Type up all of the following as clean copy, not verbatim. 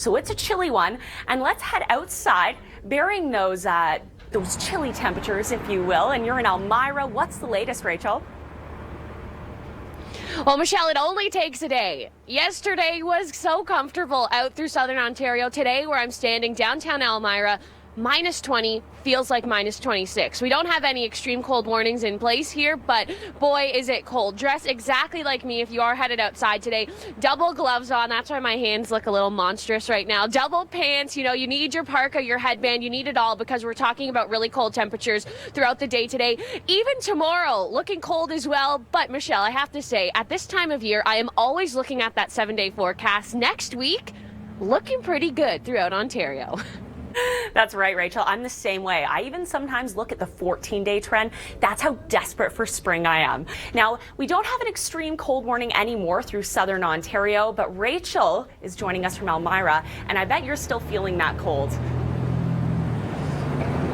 So it's a chilly one. And let's head outside, bearing those chilly temperatures, if you will. And you're in Elmira. What's the latest, Rachel? Well, Michelle, it only takes a day. Yesterday was so comfortable out through southern Ontario. Today, where I'm standing, downtown Elmira, minus 20, feels like minus 26. We don't have any extreme cold warnings in place here, but boy, is it cold. Dress exactly like me if you are headed outside today. Double gloves on. That's why my hands look a little monstrous right now. Double pants. You know, you need your parka, your headband. You need it all because we're talking about really cold temperatures throughout the day today. Even tomorrow, looking cold as well. But, Michelle, I have to say, at this time of year, I am always looking at that 7-day forecast. Next week, looking pretty good throughout Ontario. That's right, Rachel. I'm the same way. I even sometimes look at the 14-day trend. That's how desperate for spring I am. Now, we don't have an extreme cold warning anymore through southern Ontario, but Rachel is joining us from Elmira, and I bet you're still feeling that cold.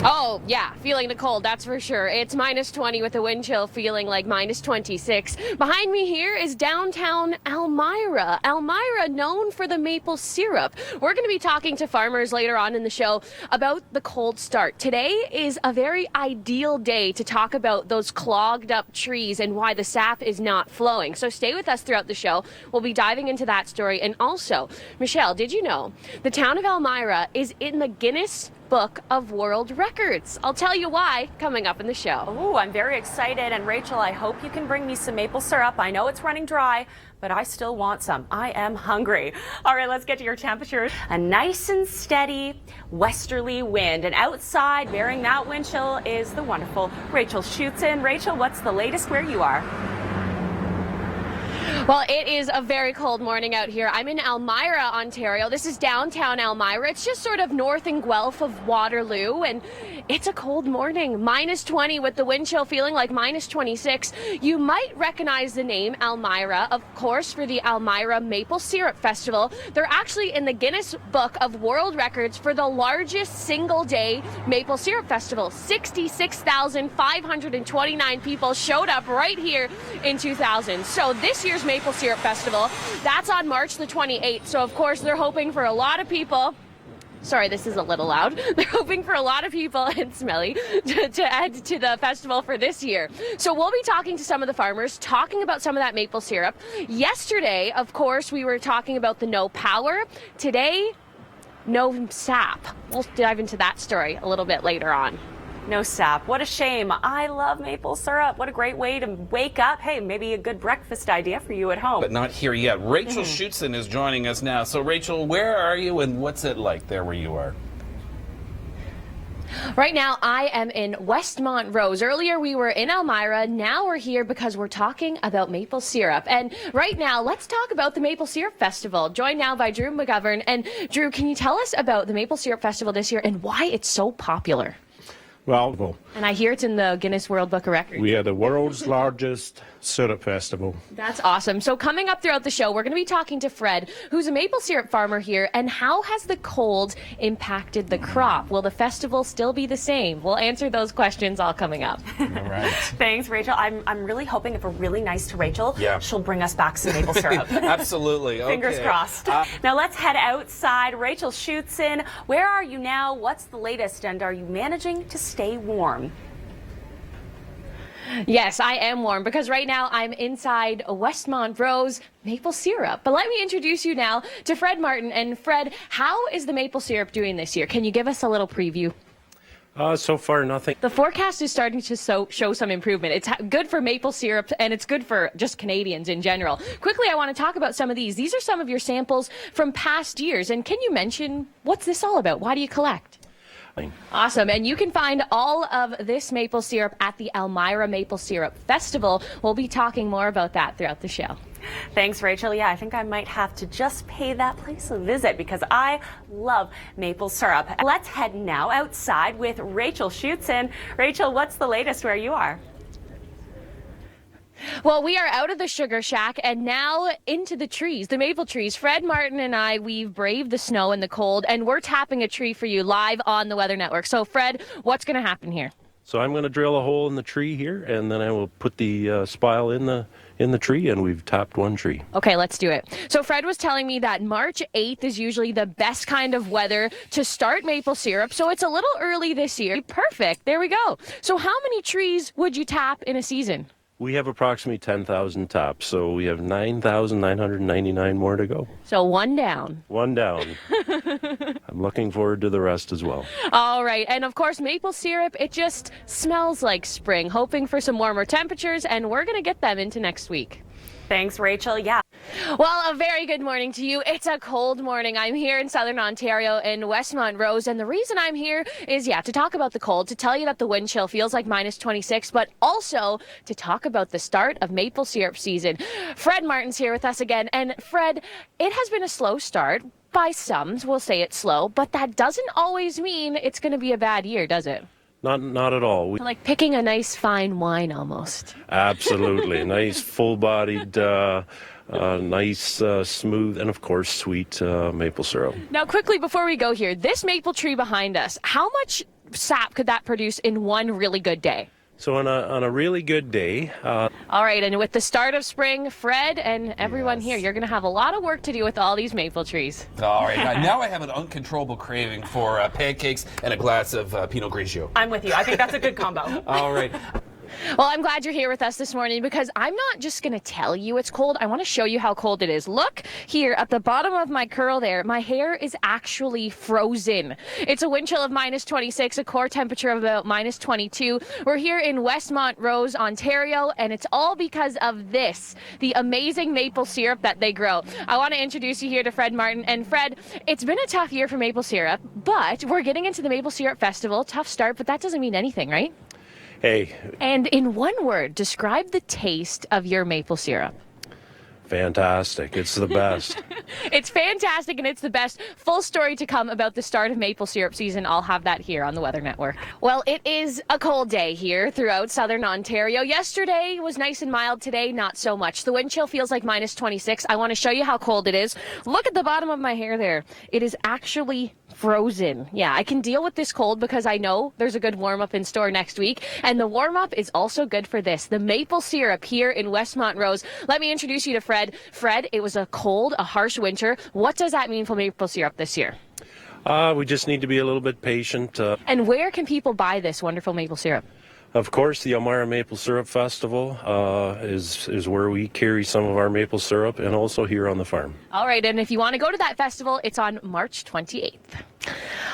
Oh, yeah, feeling the cold, that's for sure. It's minus 20 with the wind chill feeling like minus 26. Behind me here is downtown Elmira. Elmira, known for the maple syrup. We're going to be talking to farmers later on in the show about the cold start. Today is a very ideal day to talk about those clogged up trees and why the sap is not flowing. So stay with us throughout the show. We'll be diving into that story. And also, Michelle, did you know the town of Elmira is in the Guinness Book of World Records? I'll tell you why coming up in the show. Oh, I'm very excited. And Rachel, I hope you can bring me some maple syrup. I know it's running dry, but I still want some. I am hungry. All right, let's get to your temperatures. A nice and steady westerly wind. And outside, bearing that wind chill, is the wonderful Rachel Schoutsen. Rachel, what's the latest where you are? Well, it is a very cold morning out here. I'm in Elmira, Ontario. This is downtown Elmira. It's just sort of north and guelph of Waterloo, and it's a cold morning. Minus 20 with the wind chill feeling like minus 26. You might recognize the name Elmira, of course, for the Elmira Maple Syrup Festival. They're actually in the Guinness Book of World Records for the largest single-day maple syrup festival. 66,529 people showed up right here in 2000. So this year's Maple Syrup Festival, that's on March the 28th. So, of course, they're hoping for a lot of people. Sorry, this is a little loud. They're hoping for a lot of people and smelly to add to the festival for this year. So we'll be talking to some of the farmers, talking about some of that maple syrup. Yesterday, of course, we were talking about the no power. Today, no sap. We'll dive into that story a little bit later on. No sap. What a shame. I love maple syrup. What a great way to wake up. Hey, maybe a good breakfast idea for you at home. But not here yet. Rachel Schoutsen is joining us now. So, Rachel, where are you and what's it like there where you are? Right now, I am in Westmont Rose. Earlier, we were in Elmira. Now we're here because we're talking about maple syrup. And right now, let's talk about the Maple Syrup Festival. Joined now by Drew McGovern. And Drew, can you tell us about the Maple Syrup Festival this year and why it's so popular? Well, and I hear it's in the Guinness World Book of Records. we are the world's largest syrup festival. That's awesome. So coming up throughout the show, we're going to be talking to Fred, who's a maple syrup farmer here, and how has the cold impacted the crop? Will the festival still be the same? We'll answer those questions all coming up. All right. Thanks, Rachel. I'm really hoping if we're really nice to Rachel, Yeah. she'll bring us back some maple syrup. Absolutely. Okay. Fingers crossed. Now let's head outside. Rachel Schoutsen, where are you now? What's the latest? And are you managing to stay warm? Yes, I am warm because right now I'm inside Westmont Rose maple syrup. But let me introduce you now to Fred Martin. And Fred, how is the maple syrup doing this year? Can you give us a little preview? So far, nothing. The forecast is starting to show some improvement. It's good for maple syrup, and it's good for just Canadians in general. Quickly, I want to talk about some of these. These are some of your samples from past years. And can you mention, what's this all about? Why do you collect? Awesome. And you can find all of this maple syrup at the Elmira Maple Syrup Festival. We'll be talking more about that throughout the show. Thanks, Rachel. Yeah, I think I might have to just pay that place a visit because I love maple syrup. Let's head now outside with Rachel Schoutsen. Rachel, what's the latest where you are? Well, we are out of the sugar shack and now into the trees, the maple trees. Fred Martin and I, we've braved the snow and the cold, and we're tapping a tree for you live on the Weather Network. So, Fred, what's going to happen here? So I'm going to drill a hole in the tree here, and then I will put the spile in the tree, and we've topped one tree. Okay, let's do it. So Fred was telling me that March 8th is usually the best kind of weather to start maple syrup, so it's a little early this year. Perfect. There we go. So how many trees would you tap in a season? We have approximately 10,000 tops, so we have 9,999 more to go. So one down. One down. I'm looking forward to the rest as well. All right. And of course, maple syrup, it just smells like spring, hoping for some warmer temperatures, and we're going to get them into next week. Thanks, Rachel. Yeah. Well, a very good morning to you. It's a cold morning. I'm here in Southern Ontario in Westmont Rose, and the reason I'm here is, to talk about the cold, to tell you that the wind chill feels like minus 26, but also to talk about the start of maple syrup season. Fred Martin's here with us again, and Fred, it has been a slow start. By some, we'll say it's slow, but that doesn't always mean it's going to be a bad year, does it? Not at all. Like picking a nice fine wine almost. Absolutely. Nice, full-bodied, nice, smooth, and of course, sweet maple syrup. Now, quickly before we go here, this maple tree behind us, how much sap could that produce in one really good day? So on a really good day... All right, and with the start of spring, Fred and everyone here, you're going to have a lot of work to do with all these maple trees. All right, now I have an uncontrollable craving for pancakes and a glass of Pinot Grigio. I'm with you. I think that's a good combo. All right. Well, I'm glad you're here with us this morning because I'm not just going to tell you it's cold. I want to show you how cold it is. Look here at the bottom of my curl there. My hair is actually frozen. It's a wind chill of minus 26, a core temperature of about minus 22. We're here in Westmont Rose, Ontario, and it's all because of this, the amazing maple syrup that they grow. I want to introduce you here to Fred Martin. And Fred, it's been a tough year for maple syrup, but we're getting into the Maple Syrup Festival. Tough start, but that doesn't mean anything, right? Hey. And in one word, describe the taste of your maple syrup. Fantastic. It's the best. It's fantastic and it's the best. Full story to come about the start of maple syrup season. I'll have that here on the Weather Network. Well, it is a cold day here throughout Southern Ontario. Yesterday was nice and mild. Today, not so much. The wind chill feels like minus 26. I want to show you how cold it is. Look at the bottom of my hair there. It is actually frozen. Yeah, I can deal with this cold because I know there's a good warm-up in store next week. And the warm-up is also good for this, the maple syrup here in Westmont Rose. Let me introduce you to Fred. Fred, it was a cold, a harsh winter. What does that mean for maple syrup this year? We just need to be a little bit patient. And where can people buy this wonderful maple syrup? Of course, the Elmira Maple Syrup Festival is where we carry some of our maple syrup, and also here on the farm. All right, and if you want to go to that festival, it's on March 28th.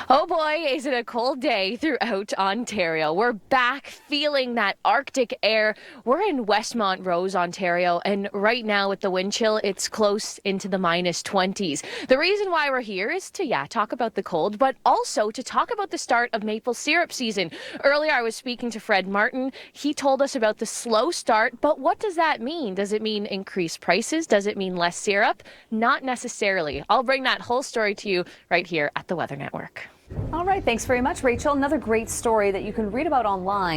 Oh boy, is it a cold day throughout Ontario. We're back feeling that Arctic air. We're in Westmont Rose, Ontario, and right now with the wind chill, it's close into the minus 20s. The reason why we're here is to, talk about the cold, but also to talk about the start of maple syrup season. Earlier, I was speaking to Fred Martin. He told us about the slow start, but what does that mean? Does it mean increased prices? Does it mean less syrup? Not necessarily. I'll bring that whole story to you right here at the Weather Network. All right, thanks very much, Rachel. Another great story that you can read about online.